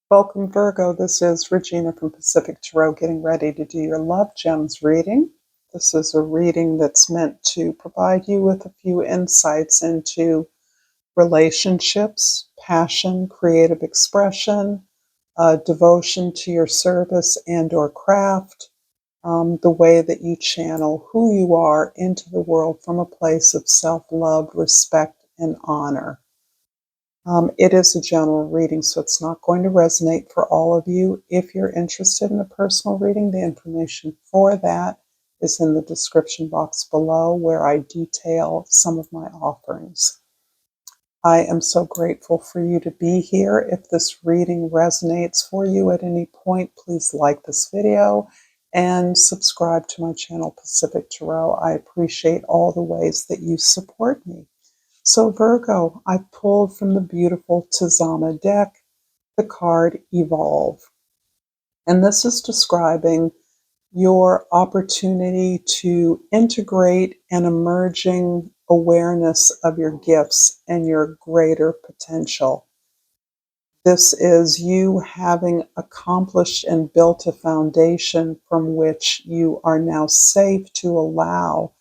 Welcome, Virgo. This is Regina from Pacific Tarot getting ready to do your Love Gems reading. This is a reading that's meant to provide you with a few insights into relationships, passion, creative expression, devotion to your service and or craft, the way that you channel who you are into the world from a place of self-love, respect, and honor. It is a general reading, so it's not going to resonate for all of you. If you're interested in a personal reading, the information for that is in the description box below, where I detail some of my offerings. I am so grateful for you to be here. If this reading resonates for you at any point, please like this video and subscribe to my channel, Pacific Tarot. I appreciate all the ways that you support me. So Virgo, I pulled from the beautiful Tizama deck the card Evolve. And this is describing your opportunity to integrate an emerging awareness of your gifts and your greater potential. This is you having accomplished and built a foundation from which you are now safe to allow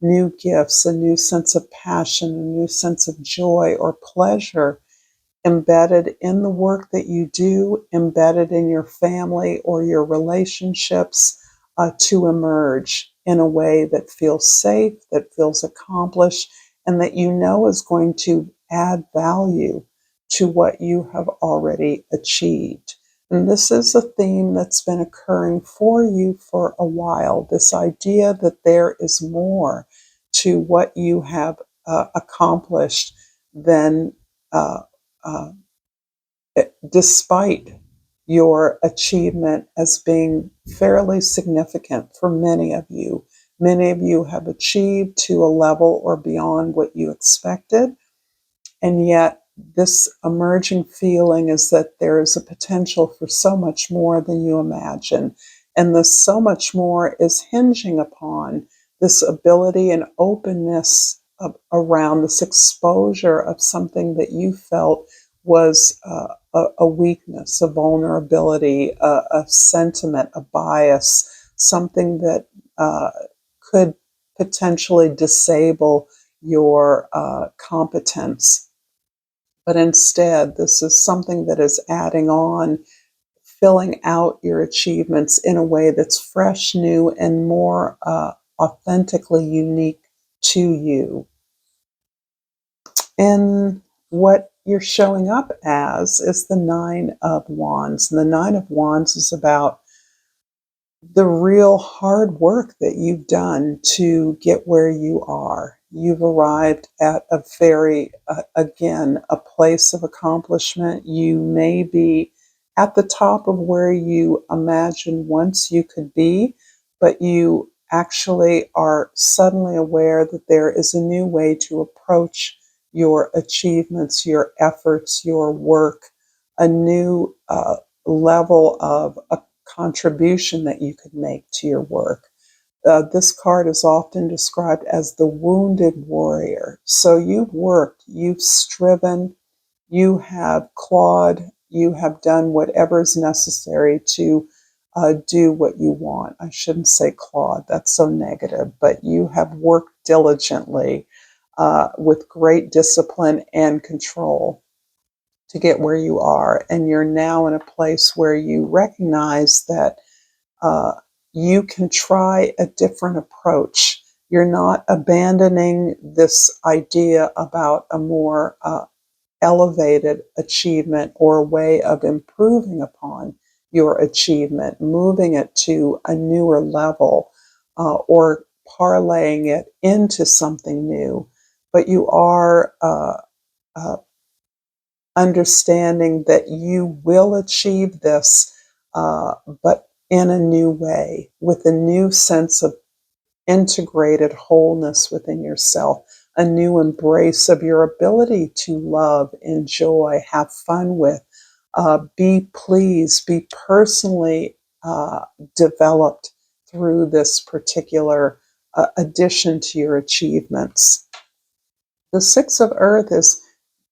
new gifts, a new sense of passion, a new sense of joy or pleasure embedded in the work that you do, embedded in your family or your relationships, to emerge in a way that feels safe, that feels accomplished, and that you know is going to add value to what you have already achieved. And this is a theme that's been occurring for you for a while, this idea that there is more to what you have accomplished than uh, despite your achievement as being fairly significant for many of you. Many of you have achieved to a level or beyond what you expected, and yet this emerging feeling is that there is a potential for so much more than you imagine. And this so much more is hinging upon this ability and openness around this exposure of something that you felt was a weakness, a vulnerability, a sentiment, a bias, something that could potentially disable your competence. But instead, this is something that is adding on, filling out your achievements in a way that's fresh, new, and more authentically unique to you. And what you're showing up as is the Nine of Wands. And the Nine of Wands is about the real hard work that you've done to get where you are. You've arrived at a very, again, a place of accomplishment. You may be at the top of where you imagined once you could be, but you actually are suddenly aware that there is a new way to approach your achievements, your efforts, your work, a new level of contribution that you could make to your work. This card is often described as the wounded warrior. So you've worked, you've striven, you have clawed, you have done whatever is necessary to do what you want. I shouldn't say clawed, that's so negative, but you have worked diligently with great discipline and control to get where you are. And you're now in a place where you recognize that uh, you can try a different approach. You're not abandoning this idea about a more elevated achievement or a way of improving upon your achievement, moving it to a newer level, or parlaying it into something new. But you are uh, understanding that you will achieve this, but in a new way, with a new sense of integrated wholeness within yourself, a new embrace of your ability to love, enjoy, have fun with, be pleased, be personally developed through this particular addition to your achievements. The Six of Earth is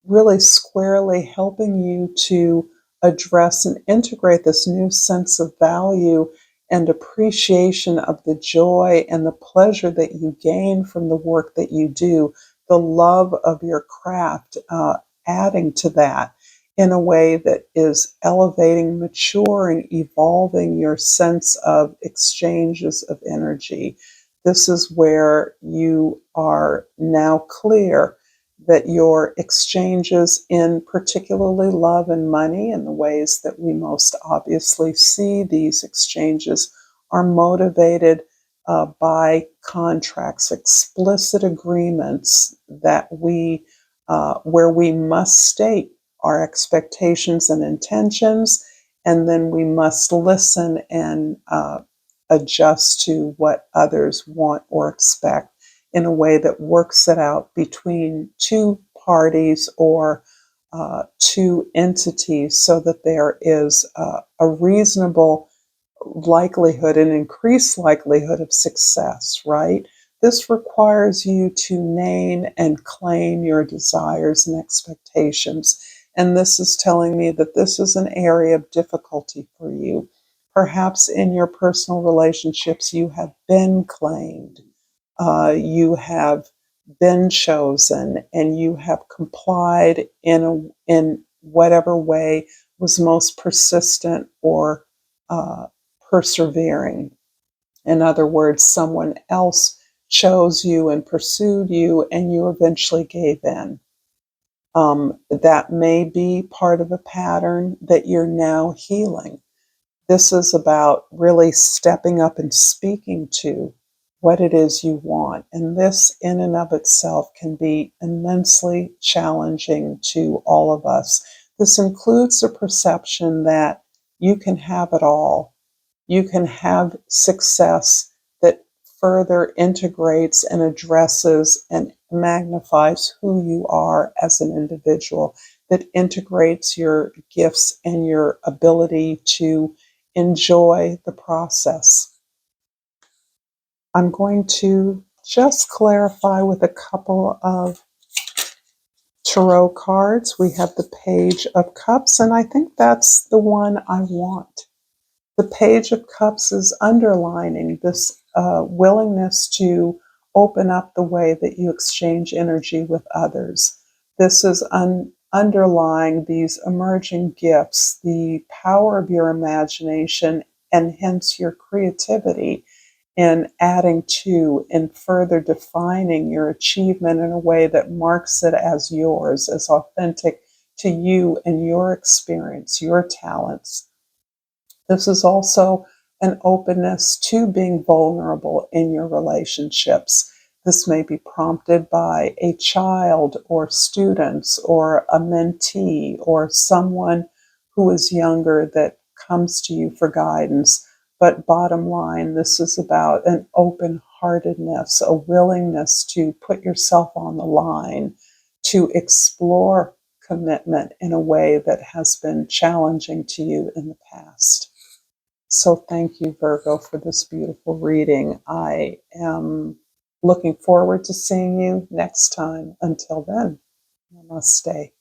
really squarely helping you to address and integrate this new sense of value and appreciation of the joy and the pleasure that you gain from the work that you do, the love of your craft, adding to that in a way that is elevating, maturing, evolving your sense of exchanges of energy. This is where you are now clear that your exchanges in particularly love and money, in the ways that we most obviously see these exchanges, are motivated by contracts, explicit agreements that where we must state our expectations and intentions, and then we must listen and adjust to what others want or expect in a way that works it out between two parties or two entities, so that there is a reasonable likelihood, an increased likelihood of success, right? This requires you to name and claim your desires and expectations. And this is telling me that this is an area of difficulty for you. Perhaps in your personal relationships, you have been claimed, you have been chosen, and you have complied in whatever way was most persistent or persevering. In other words, someone else chose you and pursued you, and you eventually gave in. That may be part of a pattern that you're now healing. This is about really stepping up and speaking to what it is you want. And this, in and of itself, can be immensely challenging to all of us. This includes the perception that you can have it all. You can have success that further integrates and addresses and magnifies who you are as an individual, that integrates your gifts and your ability to enjoy the process. I'm going to just clarify with a couple of tarot cards. We have the Page of Cups, and I think that's the one I want. The Page of Cups is underlining this willingness to open up the way that you exchange energy with others. This is underlying these emerging gifts, the power of your imagination, and hence your creativity in adding to and further defining your achievement in a way that marks it as yours, as authentic to you and your experience, your talents. This is also an openness to being vulnerable in your relationships. This may be prompted by a child or students or a mentee or someone who is younger that comes to you for guidance. But bottom line, this is about an open-heartedness, a willingness to put yourself on the line, to explore commitment in a way that has been challenging to you in the past. So thank you, Virgo, for this beautiful reading. I am looking forward to seeing you next time. Until then, namaste.